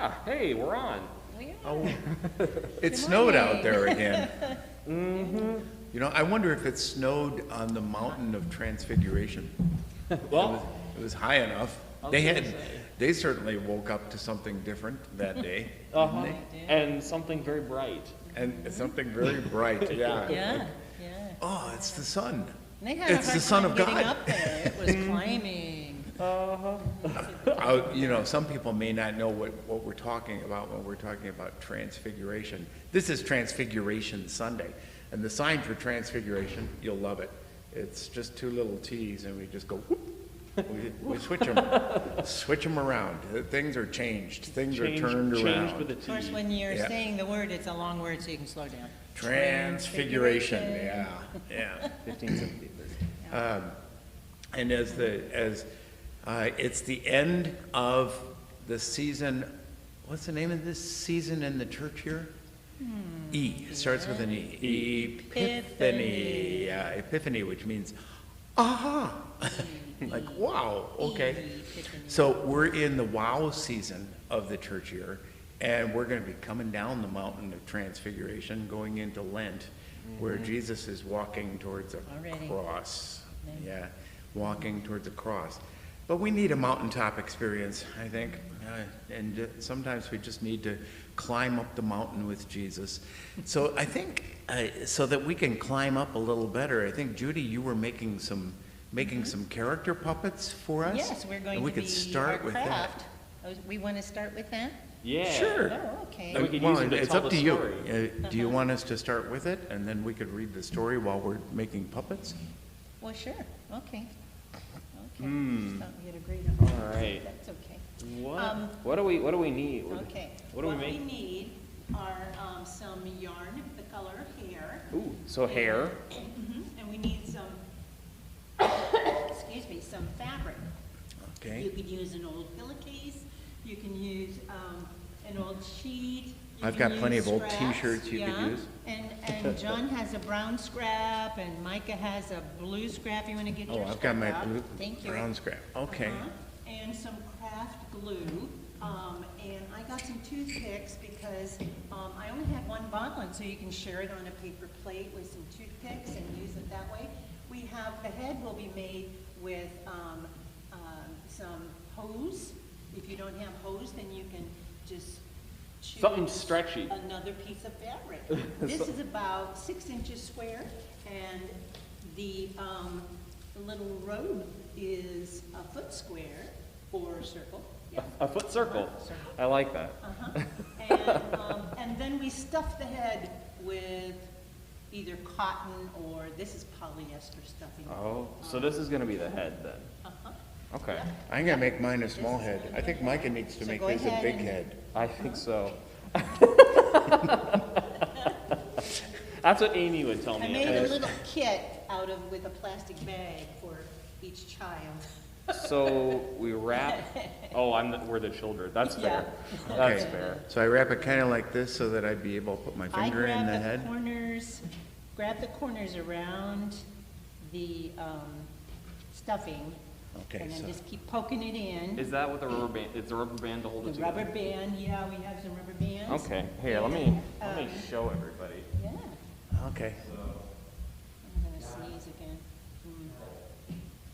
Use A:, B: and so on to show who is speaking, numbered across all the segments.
A: Yeah, hey, we're on.
B: Oh, it
C: Good
B: snowed out
C: morning.
B: there again.
A: Mm-hmm.
B: You know, I wonder if it snowed on the mountain of Transfiguration.
A: Well,
B: It was high enough.
A: I was
B: They
A: gonna
B: had,
A: say.
B: they certainly woke up to something different that day.
A: uh-huh.
C: They did.
A: And something very bright.
B: And something very bright, yeah.
C: Yeah, yeah.
B: Oh, it's the sun.
C: And they had
B: It's
C: a hard
B: the Son
C: time
B: of
C: getting
B: God.
C: up there. It was climbing.
B: You know, some people may not know what we're talking about when we're talking about Transfiguration. This is Transfiguration Sunday. And the sign for Transfiguration, you'll love it. It's just two little T's and we just go whoop. We switch them around. Things are changed. Things are turned
A: Change
B: around.
A: with a
C: Of course,
A: T.
C: when you're
B: Yeah.
C: saying the word, it's a long word, so you can slow down.
B: Transfiguration, yeah.
A: 15, 17, 30.
B: And it's the end of the season. What's the name of this season in the church year? E. It starts with an E. Epiphany. Yeah, Epiphany, which means aha. Like, wow, okay.
C: Epiphany.
B: So we're in the wow season of the church year, and we're going to be coming down the mountain of Transfiguration, going into Lent, where Jesus is walking towards a
C: Already.
B: cross.
C: Amen.
B: Yeah, walking towards a cross. But we need a mountaintop experience, I think. And sometimes we just need to climb up the mountain with Jesus. So I think, so that we can climb up a little better, I think, Judy, you were making some character puppets for us?
C: Yes, we're going
B: And we
C: to
B: could
C: be
B: start
C: our
B: with
C: craft.
B: that.
C: Oh, we want to start with that?
A: Yeah.
B: Sure.
C: Oh, okay.
A: And we could
B: Well,
A: use them to
B: it's
A: tell
B: up
A: the
B: to you.
A: story.
B: Do you want us to start with it, and then we could read the story while we're making puppets?
C: Well, sure, okay. Okay,
A: Hmm.
C: just thought we had agreed on that.
A: All right.
C: That's okay.
A: What? What do we need?
C: Okay.
A: What do we
C: What we
A: make?
C: need are some yarn, the color hair.
A: Ooh, so hair.
C: And we need some, excuse me, some fabric. You
B: Okay.
C: could use an old pillowcase, you can use an old sheet. you
B: I've
C: can
B: got plenty
C: use
B: of old
C: scraps,
B: t-shirts you could
C: yeah.
B: use.
C: And John has a brown scrap, and Micah has a blue scrap. You want to get
B: Oh,
C: your
B: I've got my
C: scrap out?
B: blue,
C: Thank you.
B: brown scrap. Okay.
C: And some craft glue, and I got some toothpicks because I only had one bonbon, so you can share it on a paper plate with some toothpicks and use it that way. We have, the head will be made with some hose. If you don't have hose, then you can just choose
A: Something stretchy.
C: another piece of fabric. This is about 6 inches square, and the little robe is a foot square or circle. Yeah.
A: A foot circle.
C: Circle.
A: I like that.
C: And then we stuff the head with either cotton or, this is polyester stuffing.
A: Oh, so this is gonna be the head then.
C: Uh-huh.
A: Okay.
C: Yeah.
B: I'm gonna make mine a small head. I think Micah needs to
C: So
B: make
C: go
B: his a
C: ahead
B: big
C: and-
B: head.
A: I think so. That's what Amy would tell me.
C: I made a little kit out of, with a plastic bag for each child.
A: So we wrap. Oh, we're the children. That's fair.
C: Yeah.
A: That's
B: Okay.
A: fair.
B: So I wrap it kind of like this so that I'd be able to put my
C: I
B: finger in the
C: grab the
B: head.
C: corners, around the stuffing,
B: Okay,
C: and then
B: so,
C: just keep poking it in.
A: Is that what the rubber band? Is the rubber band to hold it
C: The rubber
A: together?
C: band, yeah, we have some rubber bands.
A: Okay. Here, let me show everybody.
C: Yeah,
B: okay.
C: I'm gonna sneeze again.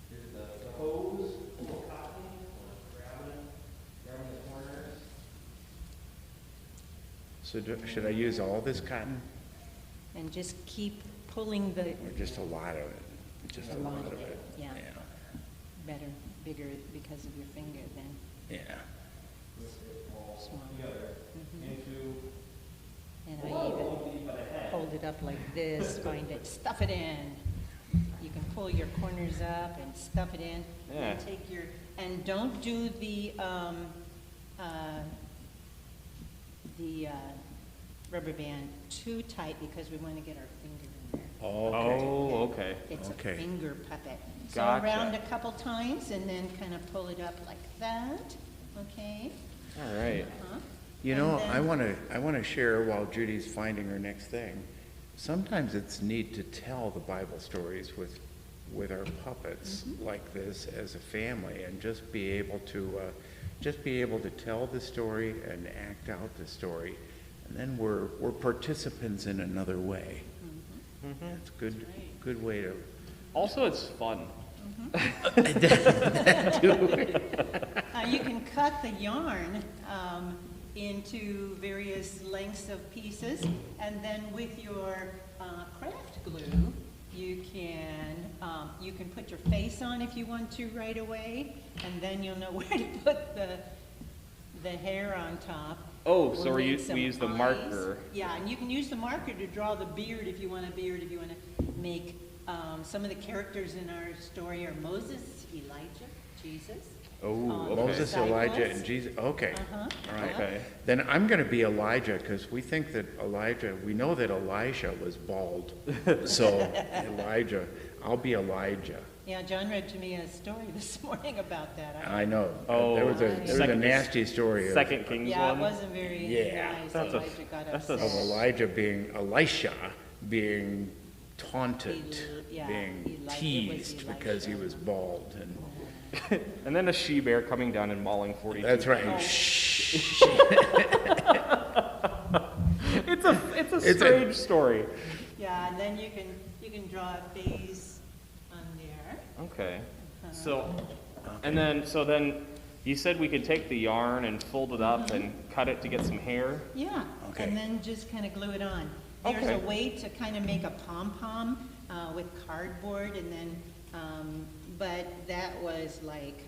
A: Here's the hose, little cotton, grabbing the corners.
B: So should I use all this cotton
C: And just keep pulling the,
B: or just a lot of it? Just a lot of it?
C: yeah, better, bigger because of your finger than
B: Yeah.
C: smaller. Mhm.
A: Into.
C: And I even hold it up like this, find it, stuff it in. You can pull your corners up and stuff it in.
A: Yeah.
C: And take your, and don't do the rubber band too tight because we want to get our finger in there.
B: Okay.
A: Oh, okay.
C: It's a
B: Okay.
C: finger puppet. So
A: Gotcha.
C: around a couple times and then kind of pull it up like that, okay?
A: All right.
C: Uh-huh.
B: You
C: And
B: know,
C: then-
B: I wanna share while Judy's finding her next thing. Sometimes it's neat to tell the Bible stories with our puppets like this as a family and just be able to just be able to tell the story and act out the story. And then we're participants in another way. That's good way to.
D: Also, it's fun.
C: You can cut the yarn into various lengths of pieces, and then with your craft glue, you can put your face on if you want to right away, and then you'll know where to put the hair on top.
D: Oh, so
C: We'll
D: we
C: make some
D: use the
C: eyes.
D: marker.
C: Yeah, and you can use the marker to draw the beard if you want a beard, if you want to make, some of the characters in our story are Moses, Elijah, Jesus.
D: Oh, okay.
B: Moses, Elijah,
C: Disciples.
B: and Jesus. Okay.
C: Uh-huh.
B: All right.
D: Okay.
B: Then I'm going to be Elijah because we think that we know that Elisha was bald. So Elijah, I'll be Elijah.
C: Yeah, John read to me a story this morning about that.
B: I know.
D: Oh,
B: there was a
D: Second-
B: nasty story of
D: Second Kings
C: Yeah, it
D: one.
C: wasn't very
B: Yeah.
C: nice.
D: That's
C: Elijah got
D: that's a-
B: of
C: upset.
B: Elisha being taunted,
C: Yeah,
B: being
C: Elijah was
B: teased because he
C: Elisha.
B: was bald. And
D: And then a she-bear coming down and mauling 42.
B: that's right.
C: Oh.
B: Shh.
D: It's a
B: a-
D: strange story.
C: Yeah, and then you can draw a face on there.
D: Okay. So, and then you said we could take the yarn and fold it up and cut it to get some hair.
C: Yeah,
B: Okay.
C: and then just kind of glue it on. There's
D: Okay.
C: a way to kind of make a pom-pom with cardboard, and then, but that was like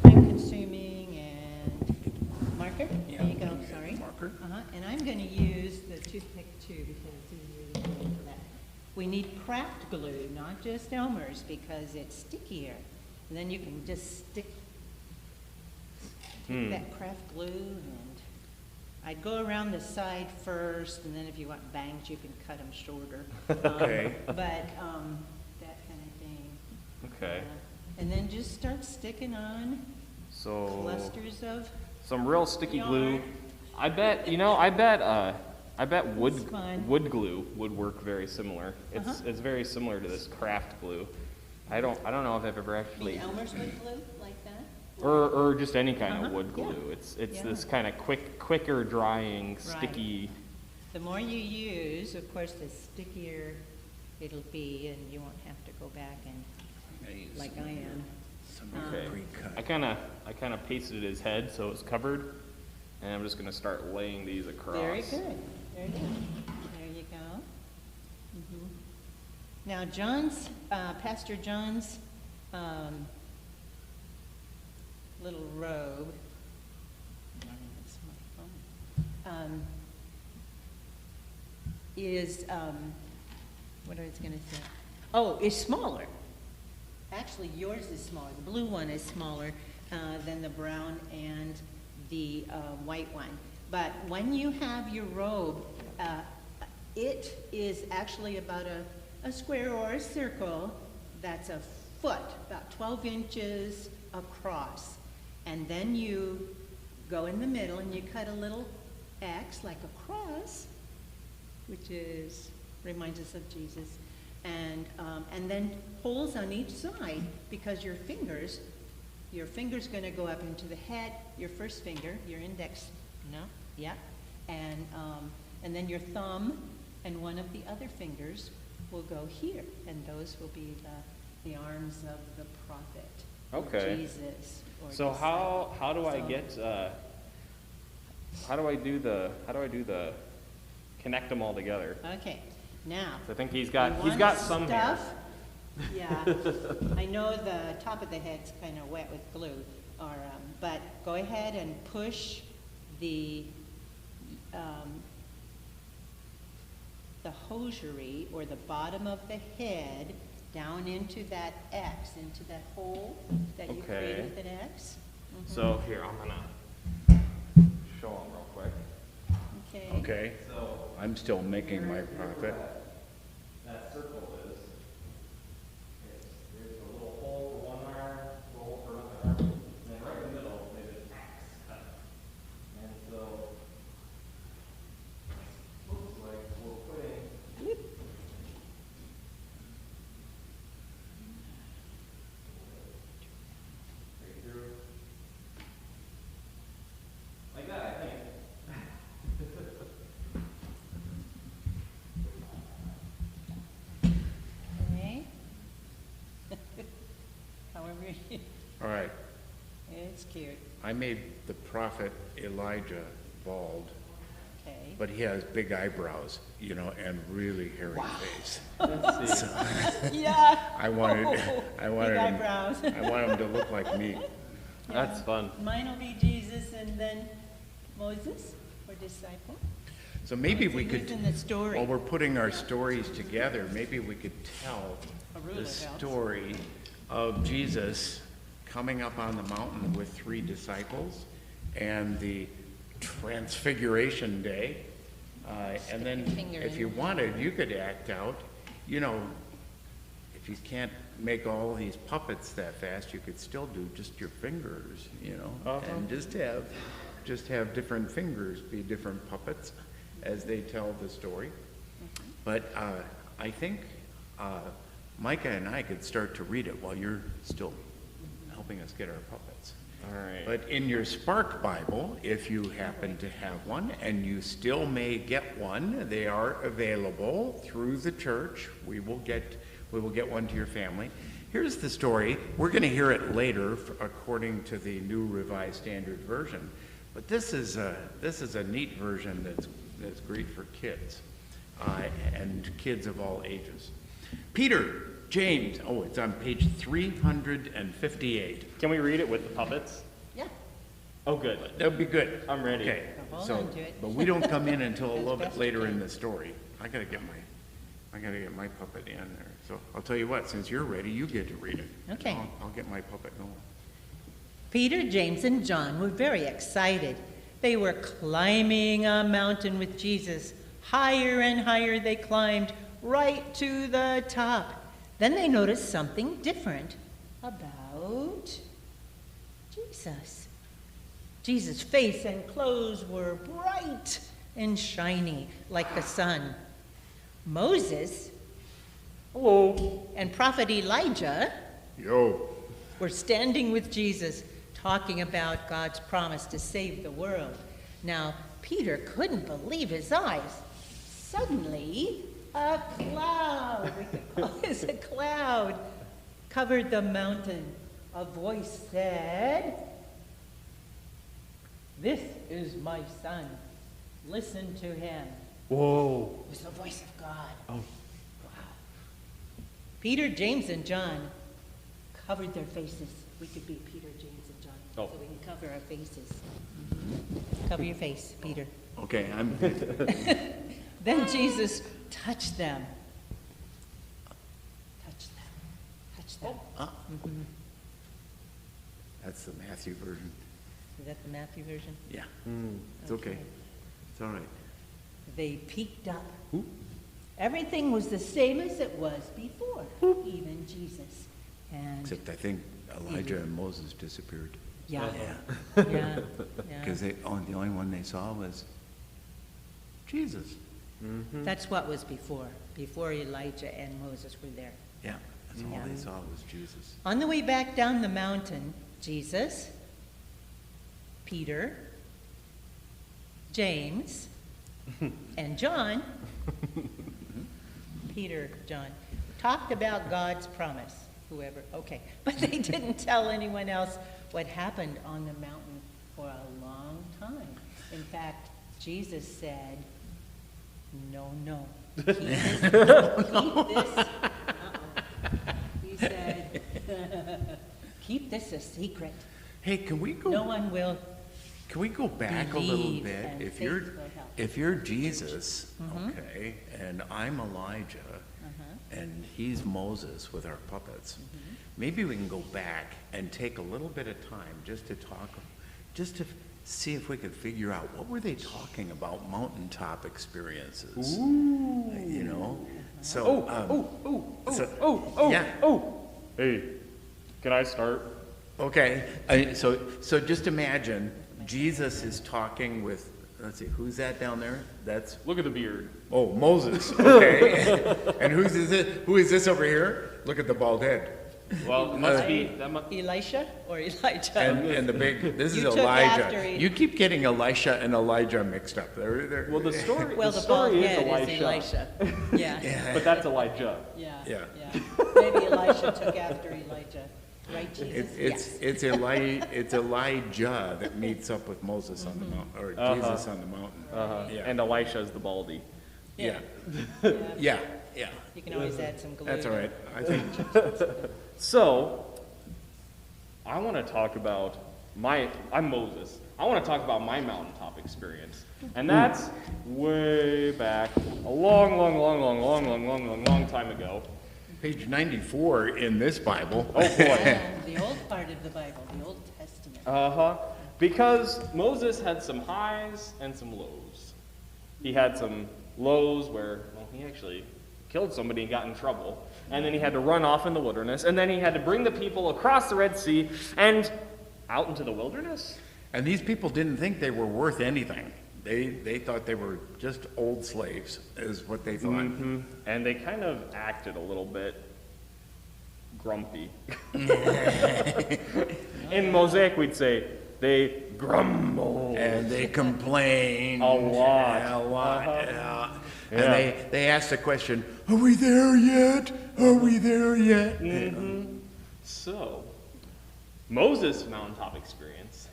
C: time-consuming and marker. There you go, sorry.
B: Marker.
C: And I'm going to use the toothpick too because it's easier to do for that. We need craft glue, not just Elmer's, because it's stickier. And then you can just stick that craft glue, and I'd go around the side first, and then if you want bangs, you can cut them shorter.
B: Okay.
C: But, that kind of thing.
D: Okay.
C: And then just start sticking on
D: So
C: clusters of,
D: some real sticky glue.
C: Yarn.
D: I bet
C: It's fun.
D: wood glue would work very similar. It's very similar to this craft glue. I don't know if I've ever
C: I
D: actually
C: mean, Elmer's wood glue, like that?
D: or just any kind of
C: Uh-huh,
D: wood
C: yeah.
D: glue. It's
C: Yeah.
D: this kind of quicker drying,
C: Right.
D: sticky.
C: The more you use, of course, the stickier it'll be, and you won't have to go back and, like I am.
B: Some
D: Okay.
B: pre-cut.
D: I kind of pasted his head so it's covered, and I'm just gonna start laying these across.
C: Very good, very good. There you go. Mhm. Now, Pastor John's, little robe. That's my phone. Is, what I was gonna say? Oh, is smaller. Actually, yours is smaller. The blue one is smaller than the brown and the white one. But when you have your robe, it is actually about a square or a circle that's a foot, about 12 inches across. And then you go in the middle and you cut a little X like a cross, which reminds us of Jesus. And then holes on each side, because your finger's gonna go up into the head, your first finger, your index, no, yeah, and then your thumb and one of the other fingers will go here, and those will be the arms of the prophet, or
D: Okay.
C: Jesus, or
D: So how do I
C: So-
D: get how do I do the connect them all together?
C: Okay, now.
D: So I think he's
C: you
D: got
C: wanna
D: some hair.
C: stuff- Yeah, I know the top of the head's kind of wet with glue, but go ahead and push the hosiery or the bottom of the head down into that X, into that hole that you
D: Okay.
C: created with an X.
D: So here I'm gonna show them real quick.
C: Okay.
B: Okay.
D: So
B: I'm still making my profit.
D: that circle is, there's a little hole for one arm, a hole for another arm, and then right in the middle is an X cut. And so, looks like we're putting. Right through.
B: All right.
C: It's cute.
B: I made the prophet Elijah bald,
C: Okay.
B: but he has big eyebrows, you know, and really hairy face.
D: Let's see.
C: Yeah.
B: I wanted
C: Big
B: him,
C: eyebrows.
B: I want him to look like me.
D: That's fun.
C: Mine will be Jesus and then Moses, or disciple.
B: So maybe we
C: Who's
B: could,
C: in the story?
B: while we're putting our stories together, maybe we could tell
C: A ruler
B: the
C: helps.
B: story of Jesus coming up on the mountain with 3 disciples and the Transfiguration Day. And then
C: Finger
B: if
C: in
B: you
C: the-
B: wanted, you could act out, you know, if you can't make all these puppets that fast, you could still do just your fingers, you know, and just have different fingers be different puppets as they tell the story. But I think Micah and I could start to read it while you're still helping us get our puppets.
D: All right.
B: But in your Spark Bible, if you happen to have one, and you still may get one, they are available through the church. We will get one to your family. Here's the story. We're going to hear it later according to the New Revised Standard Version. But this is a neat version that's great for kids and kids of all ages. Peter, James, oh, it's on page 358.
D: Can we read it with the puppets?
C: Yeah.
D: Oh, good.
B: That'd be good.
D: I'm ready.
B: Okay,
C: Hold
B: so,
C: on to it.
B: but we don't come in until a
C: As
B: little bit
C: best
B: later
C: you
B: in
C: can.
B: the story. I gotta get my puppet in there. So I'll tell you what, since you're ready, you get to read it.
C: Okay.
B: I'll get my puppet going.
C: Peter, James, and John were very excited. They were climbing a mountain with Jesus. Higher and higher they climbed, right to the top. Then they noticed something different about Jesus. Jesus' face and clothes were bright and shiny like the sun. Moses
D: Hello.
C: and prophet Elijah
B: Yo.
C: were standing with Jesus, talking about God's promise to save the world. Now, Peter couldn't believe his eyes. Suddenly, a cloud, we could call this a cloud, covered the mountain. A voice said, "This is my son. Listen to him."
D: Whoa.
C: It was the voice of God.
D: Oh.
C: Wow. Peter, James, and John covered their faces. We could be Peter, James, and John,
D: Oh.
C: so we can cover our faces. Cover your face, Peter.
B: Okay,
C: Then Jesus touched them. Touched them. Touched them.
B: that's the Matthew version.
C: Is that the Matthew version?
B: Yeah, it's okay. It's all right.
C: They peeked up.
B: Who?
C: Everything was the same as it was before, even Jesus. And
B: Except I think Elijah and Moses disappeared.
C: yeah,
B: Yeah.
C: yeah,
B: Because
C: yeah.
B: the only one they saw was Jesus.
C: That's what was before Elijah and Moses were there.
B: Yeah, that's all
C: Yeah.
B: they saw was Jesus.
C: On the way back down the mountain, Jesus, Peter, James, and John, Peter, John, talked about God's promise. Okay. But they didn't tell anyone else what happened on the mountain for a long time. In fact, Jesus said, no. Keep this. He said, keep this a secret.
B: Hey, can we go?
C: No one will.
B: Can we go back a little
C: Believe
B: bit?
C: and
B: If
C: faith
B: you're,
C: will help.
B: if you're Jesus,
C: Mm-hmm.
B: okay, and I'm Elijah, and he's Moses with our puppets,
C: Mm-hmm.
B: maybe we can go back and take a little bit of time just to talk, just to see if we could figure out what were they talking about mountaintop experiences. You know? So, yeah.
D: Hey, can I start?
B: Okay, so just imagine Jesus is talking with, let's see, who's that down there? That's,
D: Look at the beard.
B: oh, Moses, okay. And who is this over here? Look at the bald head.
D: Well, it must be, that must,
C: Elisha or Elijah?
B: And the big, this is
C: You took after
B: Elijah.
C: him.
B: You keep getting Elisha and Elijah mixed up. They're,
D: well, the story,
C: Well,
D: the
C: the bald
D: story is
C: head is
D: Elisha.
C: Elisha. Yeah,
D: But that's Elijah.
C: yeah,
B: Yeah.
C: yeah. Maybe Elisha took after Elijah. right, Jesus? Yes.
B: It's Elijah that meets up with Moses on the mountain, or Jesus on the mountain. Yeah.
D: And Elisha's the baldy.
B: Yeah,
C: Yeah.
B: yeah, yeah.
C: You can always add some glue.
B: That's all right. I think,
D: So, I want to talk about I'm Moses. I want to talk about my mountaintop experience. And that's way back, a long time ago.
B: page 94 in this Bible.
D: Oh boy.
C: The old part of the Bible, the Old Testament.
D: Because Moses had some highs and some lows. He had some lows where, well, he actually killed somebody and got in trouble. And then he had to run off in the wilderness. And then he had to bring the people across the Red Sea and out into the wilderness.
B: And these people didn't think they were worth anything. They thought they were just old slaves, is what they thought.
D: Mm-hmm. And they kind of acted a little bit grumpy. In Mosaic, we'd say they grumbled.
B: And they complained.
D: A lot.
B: Yeah, a lot.
D: Uh-huh.
B: Yeah.
D: Yeah.
B: And they asked the question, are we there yet? Are we there yet?
D: Mm-hmm. So, Moses' mountaintop experience.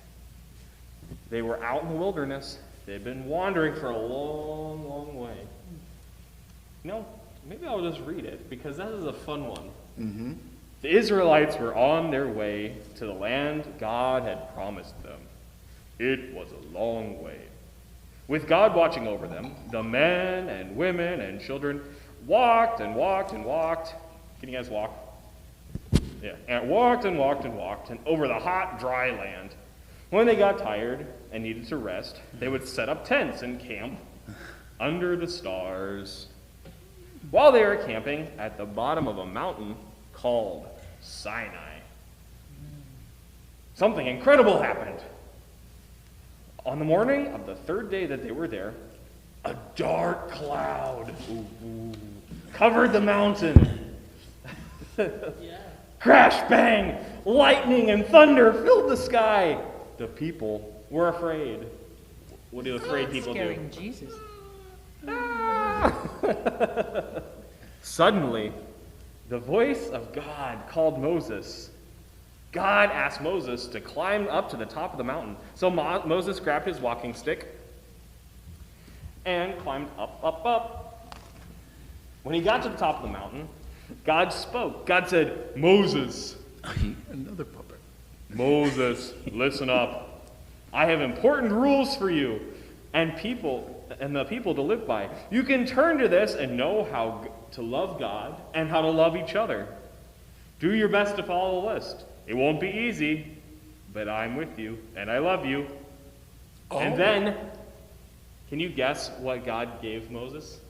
D: They were out in the wilderness. They'd been wandering for a long way. Maybe I'll just read it, because that is a fun one.
B: Mm-hmm.
D: The Israelites were on their way to the land God had promised them. It was a long way. With God watching over them, the men and women and children walked and walked and walked. Can you guys walk? Yeah, and walked and walked and walked, and over the hot, dry land. When they got tired and needed to rest, they would set up tents and camp under the stars. While they were camping at the bottom of a mountain called Sinai, something incredible happened. On the morning of the third day that they were there, a dark cloud covered the mountain. Crash, bang, lightning and thunder filled the sky. The people were afraid. What do afraid people do?
C: Scaring Jesus.
D: Suddenly, the voice of God called Moses. God asked Moses to climb up to the top of the mountain. So Moses grabbed his walking stick and climbed up. When he got to the top of the mountain, God spoke. God said, Moses,
B: Another puppet.
D: Moses, listen up. I have important rules for you and the people to live by. You can turn to this and know how to love God and how to love each other. Do your best to follow the list. It won't be easy, but I'm with you and I love you.
B: Oh.
D: And then, can you guess what God gave Moses?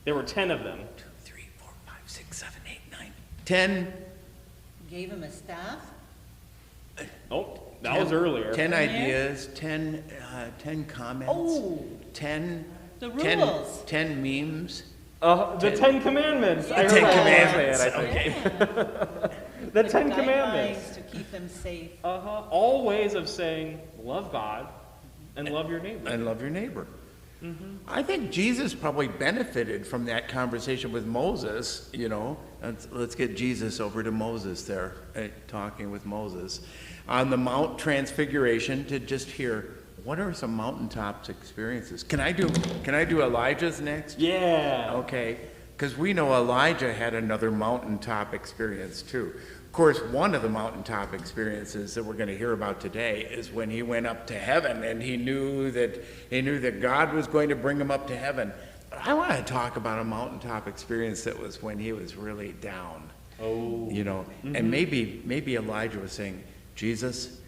D: There were 10 of them.
B: 2, 3, 4, 5, 6, 7, 8, 9, 10.
C: Gave him a staff.
D: Oh, that was earlier.
B: 10 ideas, 10 comments.
C: Oh.
B: 10.
C: The
B: 10
C: rules.
B: 10 memes.
D: The 10 Commandments. I
B: Ten
D: heard
B: Commandments.
D: that, I think.
B: Okay.
D: The
C: With
D: 10
C: guidelines
D: Commandments.
C: to keep them safe.
D: All ways of saying love God and love your neighbor.
B: And love your neighbor. I think Jesus probably benefited from that conversation with Moses, Let's get Jesus over to Moses there, talking with Moses. On the Mount Transfiguration, to just hear, what are some mountaintops experiences? Can I do Elijah's next?
D: Yeah.
B: Okay, because we know Elijah had another mountaintop experience too. Of course, one of the mountaintop experiences that we're going to hear about today is when he went up to heaven and he knew that God was going to bring him up to heaven. But I want to talk about a mountaintop experience that was when he was really down.
D: Oh.
B: And maybe Elijah was saying, Jesus,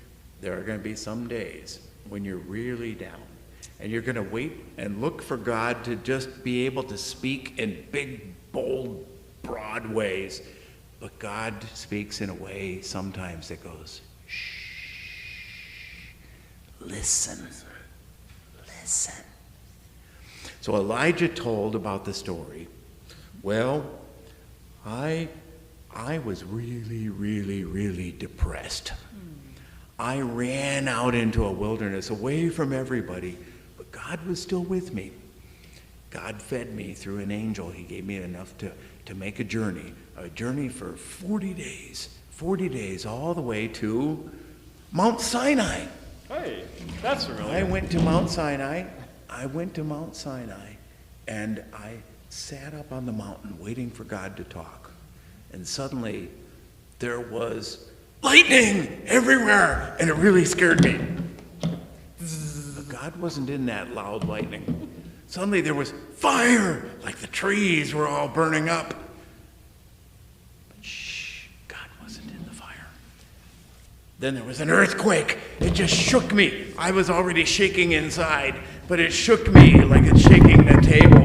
B: there are going to be some days when you're really down. And you're going to wait and look for God to just be able to speak in big, bold, broad ways. But God speaks in a way sometimes that goes, shh, listen. So Elijah told about the story. Well, I was really, really, really depressed. I ran out into a wilderness away from everybody, but God was still with me. God fed me through an angel. He gave me enough to make a journey for 40 days. 40 days all the way to Mount Sinai.
D: Hey, that's familiar.
B: I went to Mount Sinai. And I sat up on the mountain waiting for God to talk. And suddenly there was lightning everywhere, and it really scared me. But God wasn't in that loud lightning. Suddenly there was fire, like the trees were all burning up. But shh, God wasn't in the fire. Then there was an earthquake. It just shook me. I was already shaking inside, but it shook me like it's shaking the table.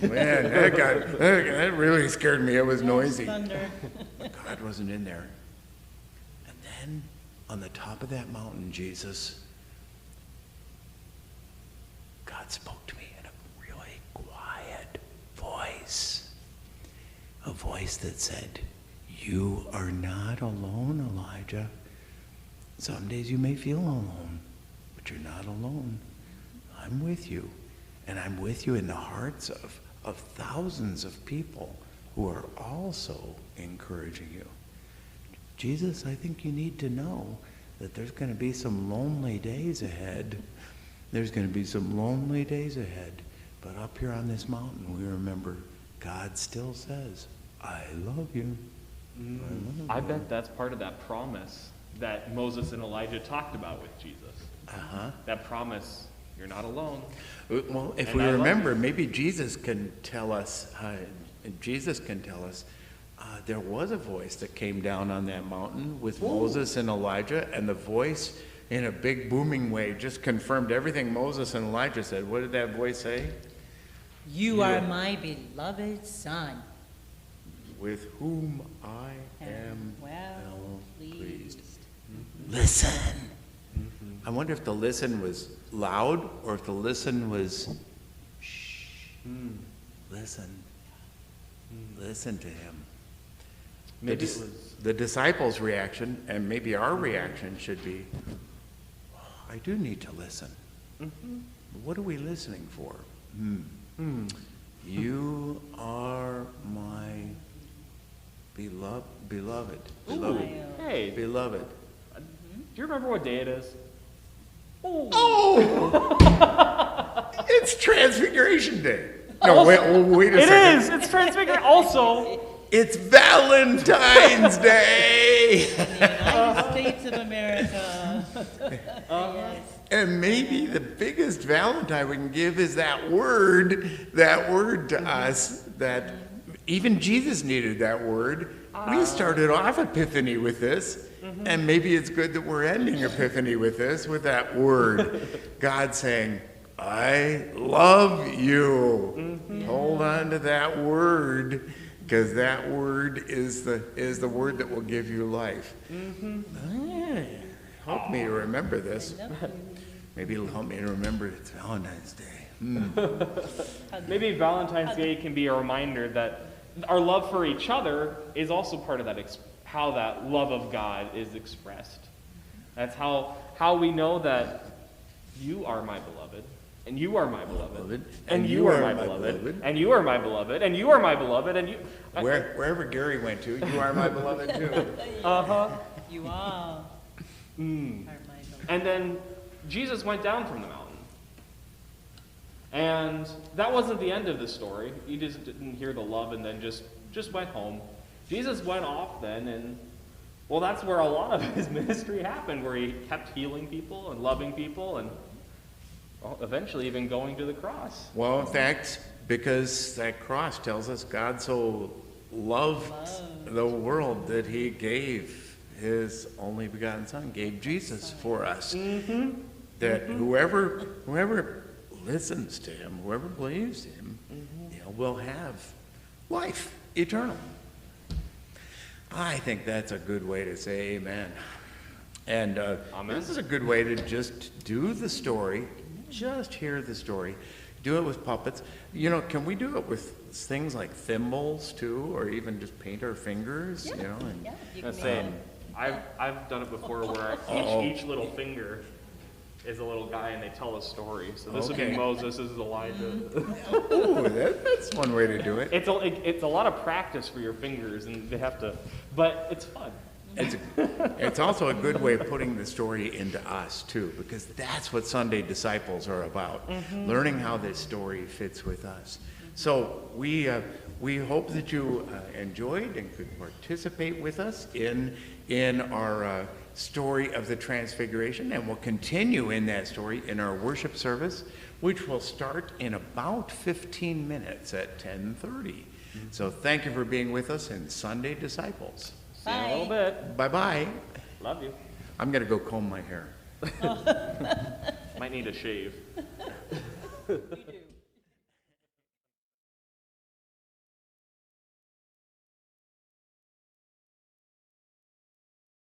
B: Oh, man, that really scared me. It was noisy.
C: Thunder.
B: God wasn't in there. And then on the top of that mountain, God spoke to me in a really quiet voice. A voice that said, "You are not alone, Elijah. Some days you may feel alone, but you're not alone. I'm with you. And I'm with you in the hearts of thousands of people who are also encouraging you." Jesus, I think you need to know that there's going to be some lonely days ahead. There's going to be some lonely days ahead. But up here on this mountain, we remember God still says, "I love you."
D: I bet that's part of that promise that Moses and Elijah talked about with Jesus.
B: Uh-huh.
D: That promise, you're not alone.
B: Well, if
D: And
B: we
D: I love
B: remember,
D: it.
B: maybe Jesus can tell us, there was a voice that came down on that mountain with Moses and Elijah, and the voice in a big booming way just confirmed everything Moses and Elijah said. What did that voice say?
E: You are my beloved son.
B: With whom I am
E: well pleased.
B: Listen. I wonder if the listen was loud or if the listen was shh. Listen. Listen to him.
D: Maybe it was.
B: The disciples' reaction, and maybe our reaction, should be, I do need to listen. What are we listening for? You are my beloved.
D: Hey, do
B: Beloved.
D: you remember what day it is?
B: It's Transfiguration Day. No, wait a
D: It
B: second.
D: is! It's Transfiguration. Also,
B: It's Valentine's Day.
C: United States of America. Yes.
B: And maybe the biggest Valentine we can give is that word to us that even Jesus needed that word. We started off Epiphany with this, and maybe it's good that we're ending Epiphany with this, with that word. God saying, I love you. Hold on to that word, because that word is the word that will give you life. Help me to remember this. Maybe it'll help me to remember it's Valentine's Day.
D: maybe Valentine's Day can be a reminder that our love for each other is also part of that, how that love of God is expressed. That's how we know that you are my beloved, and you are my beloved, and you are my beloved, and you are my beloved, and you are my beloved, and you...
B: Wherever Gary went to, you are my beloved too.
C: You are.
D: And then Jesus went down from the mountain. And that wasn't the end of the story. He just didn't hear the love and then just went home. Jesus went off then, and well, that's where a lot of his ministry happened, where he kept healing people and loving people and eventually even going to the cross.
B: Well, in fact, because that cross tells us God so loved the world that he gave his only begotten Son, gave Jesus for us. That whoever listens to him, whoever believes him, will have life eternal. I think that's a good way to say amen. And
D: Amen.
B: This is a good way to just do the story, just hear the story. Do it with puppets. Can we do it with things like thimbles too, or even just paint our fingers?
C: Yeah.
B: And
C: Yeah, you
D: Let's
C: can
D: say,
C: make
D: I've done it before where each little finger is a little guy and they tell a story. So this would
B: Okay.
D: be Moses, this is Elijah.
B: oh, that's one way to do it.
D: It's a lot of practice for your fingers, and they have to, but it's fun.
B: It's also a good way of putting the story into us too, because that's what Sunday disciples are about, learning how this story fits with us. So we hope that you enjoyed and could participate with us in our story of the Transfiguration, and we'll continue in that story in our worship service, which will start in about 15 minutes at 10:30. So thank you for being with us in Sunday Disciples.
D: See you in a little bit.
B: Bye-bye.
D: Love you.
B: I'm gonna go comb my hair.
D: Might need a shave.